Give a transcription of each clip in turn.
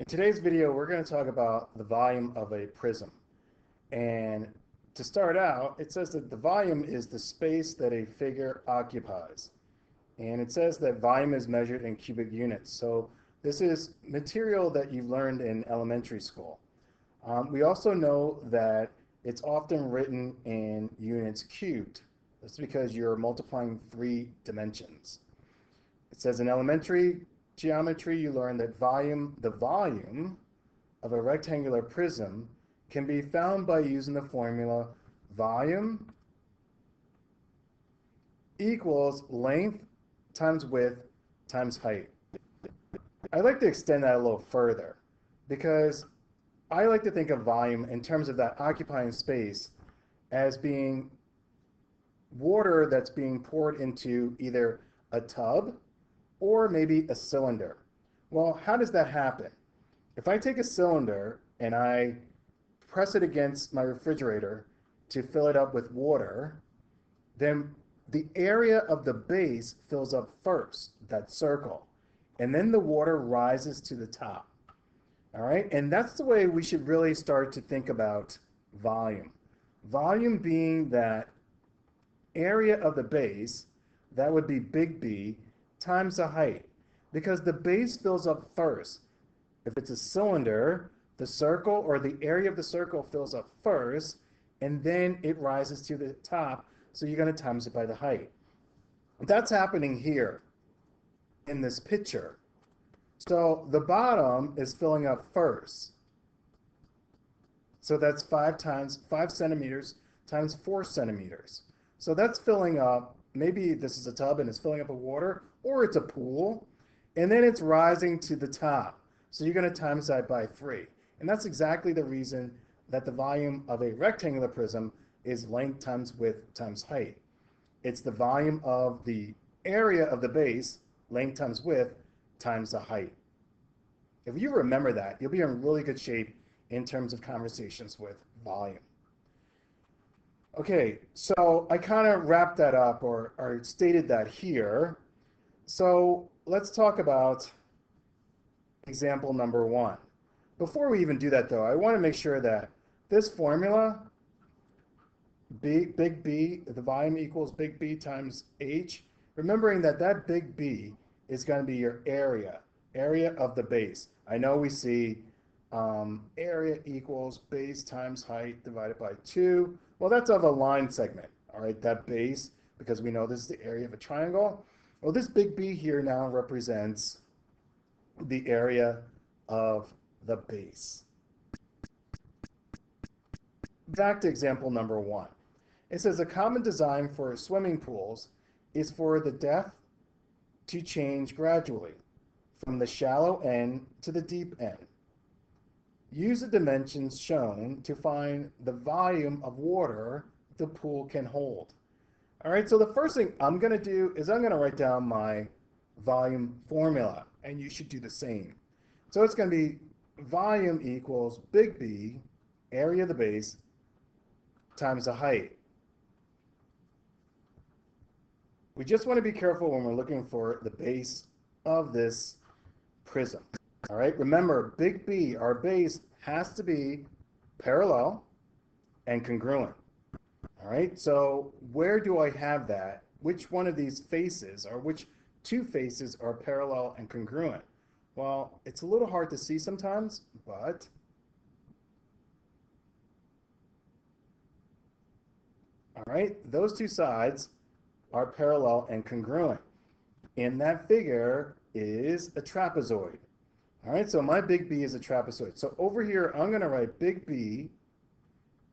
In today's video, we're going to talk about the volume of a prism. And to start out, it says that the volume is the space that a figure occupies. And it says that volume is measured in cubic units. So this is material that you've learned in elementary school. We also know that it's often written in units cubed. That's because you're multiplying 3 dimensions. It says in elementary geometry, you learn that the volume of a rectangular prism can be found by using the formula volume equals length times width times height. I'd like to extend that a little further because I like to think of volume in terms of that occupying space as being water that's being poured into either a tub or maybe a cylinder. Well, how does that happen? If I take a cylinder and I press it against my refrigerator to fill it up with water, then the area of the base fills up first, that circle, and then the water rises to the top. All right, and that's the way we should really start to think about volume. Volume being that area of the base, that would be big B, times the height, because the base fills up first. If it's a cylinder, the circle or the area of the circle fills up first, and then it rises to the top, so you're going to times it by the height. That's happening here in this picture. So the bottom is filling up first. So that's 5 centimeters times 4 centimeters. So that's filling up, maybe this is a tub and it's filling up with water, or it's a pool, and then it's rising to the top. So you're going to times that by 3. And that's exactly the reason that the volume of a rectangular prism is length times width times height. It's the volume of the area of the base, length times width, times the height. If you remember that, you'll be in really good shape in terms of conversations with volume. Okay, so I kind of wrapped that up or stated that here. So let's talk about example number 1. Before we even do that though, I want to make sure that this formula, big B, the volume equals big B times H, remembering that that big B is going to be your area of the base. I know we see area equals base times height divided by 2. Well, that's of a line segment, all right, that base, because we know this is the area of a triangle. Well, this big B here now represents the area of the base. Back to example number 1. It says a common design for swimming pools is for the depth to change gradually from the shallow end to the deep end. Use the dimensions shown to find the volume of water the pool can hold. All right, so the first thing I'm going to do is I'm going to write down my volume formula, and you should do the same. So it's going to be volume equals big B, area of the base, times the height. We just want to be careful when we're looking for the base of this prism. All right, remember, big B, our base, has to be parallel and congruent. All right, so where do I have that? Which one of these faces, or which 2 faces are parallel and congruent? Well, it's a little hard to see sometimes, but all right, those 2 sides are parallel and congruent. In that figure is a trapezoid. All right, so my big B is a trapezoid. So over here, I'm going to write big B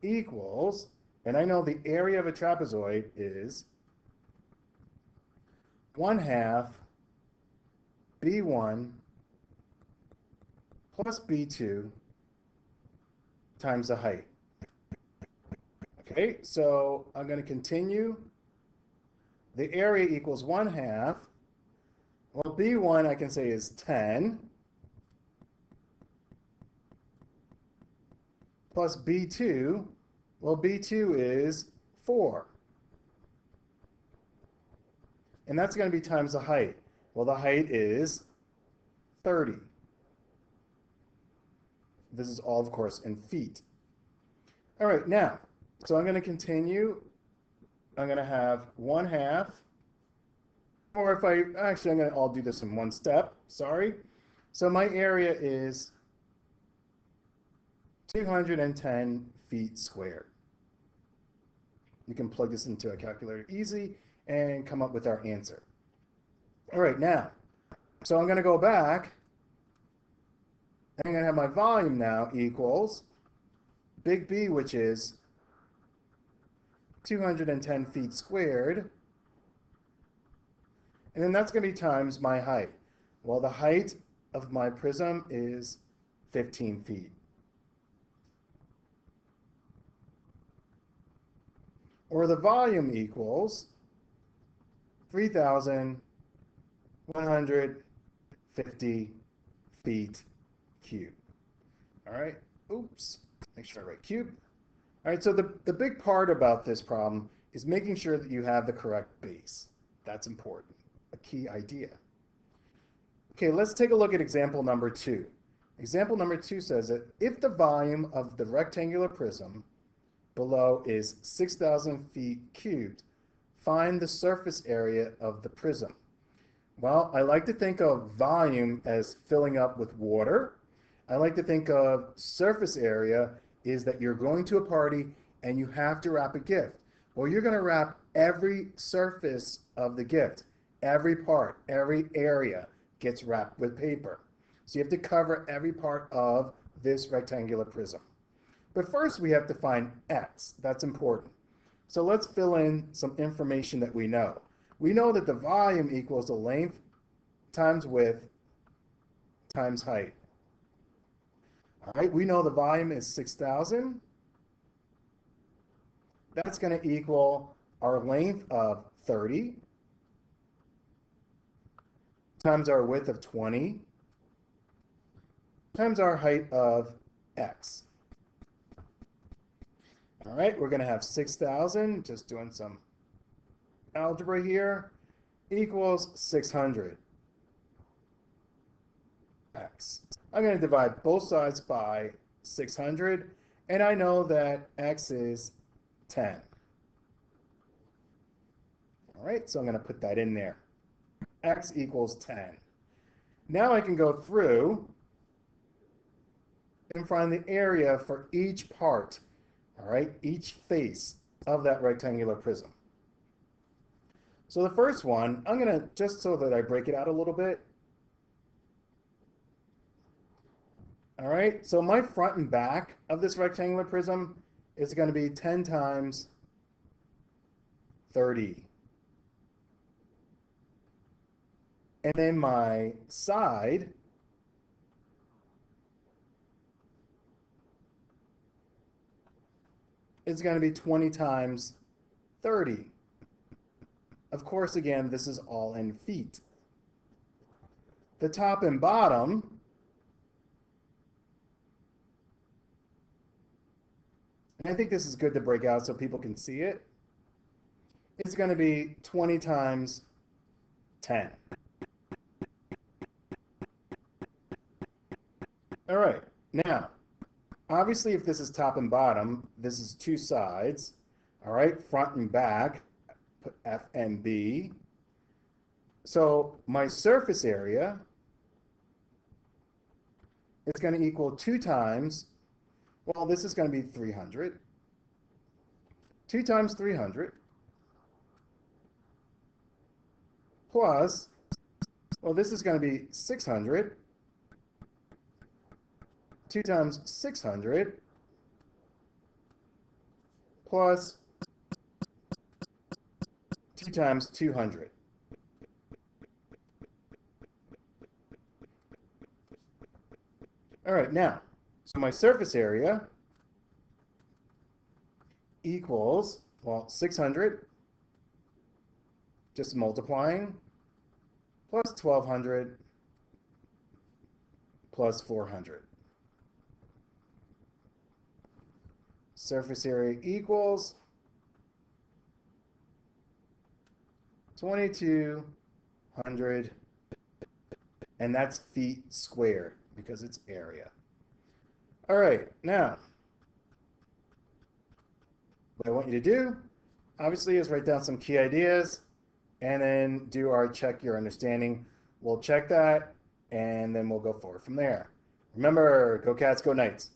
equals, and I know the area of a trapezoid is 1/2 B1 plus B2 times the height. Okay, so I'm going to continue. The area equals 1/2. Well, B1 I can say is 10 plus B2. Well, B2 is 4. And that's going to be times the height. Well, the height is 30. This is all, of course, in feet. All right, now, so I'm going to continue. I'm going to have 1/2, or if I'm going to all do this in one step, sorry. So my area is 210 feet squared. You can plug this into a calculator easy and come up with our answer. All right, now, so I'm going to go back. I'm going to have my volume now equals big B, which is 210 feet squared. And then that's going to be times my height. Well, the height of my prism is 15 feet. Or the volume equals 3,150 feet cubed. All right, oops, make sure I write cube. All right, so the big part about this problem is making sure that you have the correct base. That's important, a key idea. Okay, let's take a look at example number 2. Example number 2 says that if the volume of the rectangular prism below is 6,000 feet cubed, find the surface area of the prism. Well, I like to think of volume as filling up with water. I like to think of surface area is that you're going to a party and you have to wrap a gift. Well, you're going to wrap every surface of the gift. Every part, every area gets wrapped with paper. So you have to cover every part of this rectangular prism. But first we have to find x. That's important. So let's fill in some information that we know. We know that the volume equals the length times width times height. All right, we know the volume is 6,000. That's going to equal our length of 30 times our width of 20 times our height of x. All right, we're going to have 6,000, just doing some algebra here, equals 600 x. I'm going to divide both sides by 600, and I know that x is 10. All right, so I'm going to put that in there. X equals 10. Now I can go through and find the area for each part, all right, each face of that rectangular prism. So the first one, I'm going to, just so that I break it out a little bit. All right, so my front and back of this rectangular prism is going to be 10 times 30. And then my side is going to be 20 times 30. Of course, again, this is all in feet. The top and bottom and I think this is good to break out so people can see it, it's going to be 20 times 10. All right, now, obviously if this is top and bottom, this is two sides, all right, front and back, put F and B. So my surface area is going to equal 2 times, well, this is going to be 300. 2 times 300 plus, well, this is going to be 600. 2 times 600 plus 2 times 200. All right, now, so my surface area equals, well, 600, just multiplying, plus 1,200 plus 400. Surface area equals 2,200, and that's feet squared because it's area. All right, now what I want you to do, obviously, is write down some key ideas and then do our check your understanding. We'll check that and then we'll go forward from there. Remember, go Cats, go Knights.